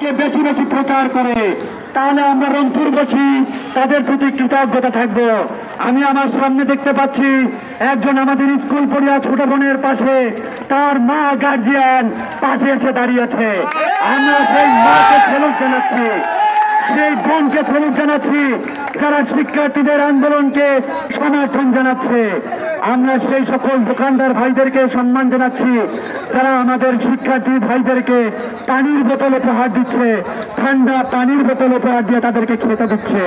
আজকে বেশি বেশি প্রচার করে, তাহলে আমরা রংপুরবাসী তাদের প্রতি কৃতজ্ঞতা থাকবো। আমি আমার সামনে দেখতে পাচ্ছি একজন আমাদের স্কুল পড়িয়া ছোট বোনের পাশে তার মা গার্জিয়ান পাশে এসে দাঁড়িয়েছে। আমরা সেই মাকে সেলুট জানাচ্ছি, সেই বোনকে সেলুট জানাচ্ছি যারা শিক্ষার্থীদের আন্দোলনকে সমর্থন জানাচ্ছে। আমরা সেই সকল দোকানদার ভাইদেরকে সম্মান জানাচ্ছি যারা আমাদের শিক্ষার্থী ভাইদেরকে পানির বোতল উপহার দিচ্ছে, ঠান্ডা পানির বোতল উপহার দিয়ে তাদেরকে খেতে দিচ্ছে।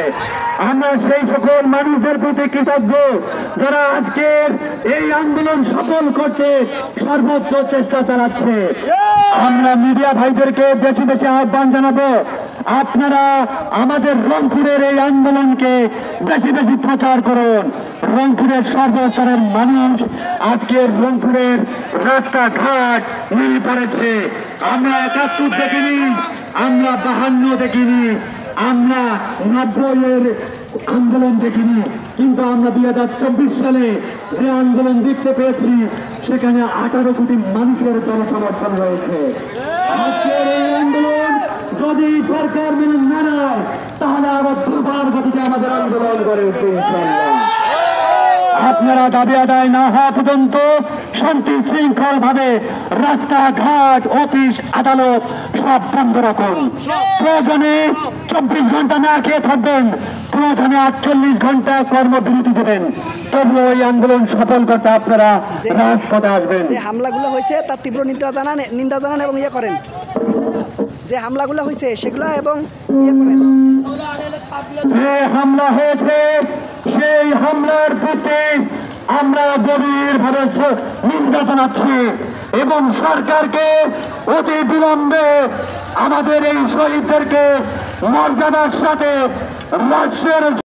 আমরা সেই সকল মানুষদের প্রতি কৃতজ্ঞ যারা আজকের এই আন্দোলন সফল করতে সর্বোচ্চ চেষ্টা চালাচ্ছে। আমরা মিডিয়া ভাইদেরকে বেশি বেশি আহ্বান জানাবো, আপনারা আমাদের রংপুরের এই আন্দোলনকে বেশি বেশি প্রচার করুন। রংপুরের সর্বস্তরের মানুষ আজকের রংপুরের রাস্তাঘাট নিয়ে পড়েছে। আমরা ৭১ দেখিনি, আমরা ৫২ দেখিনি, আমরা ৯০-এর আন্দোলন দেখিনি, কিন্তু আমরা ২০২৪ সালে যে আন্দোলন দেখতে পেয়েছি সেখানে ১৮ কোটি মানুষের জনসমর্থন রয়েছে। আজকের এই আন্দোলন যদি সরকার মেনে না নেয় তাহলে আবার দুর্বার গতিতে আমাদের আন্দোলন গড়ে উঠবে ইনশাআল্লাহ। আপনারা দাবি আদায় না হওয়া পর্যন্ত শান্তি শৃঙ্খল ভাবে রাস্তাঘাট অফিস আদালত সব বন্ধ রাখুন। প্রয়োজনে ২৪ ঘন্টা না খেয়ে থাকবেন, প্রয়োজনে ৪৮ ঘন্টা কর্মবিরতি দেবেন, তবুও এই আন্দোলন সফল করতে আপনারা রাজপথে আসবেন। যে হামলাগুলো হয়েছে তার তীব্র নিন্দা জানান এবং ইয়ে করেন, যে হামলাগুলো হয়েছে সেগুলো এবং ইয়ে করেন। যে হামলা হয়েছে সেই হামলার প্রতি আমরা গভীরভাবে নিন্দা জানাচ্ছি এবং সরকারকে অতি বিলম্বে আমাদের এই শহীদদেরকে মর্যাদার সাথে রাষ্ট্রের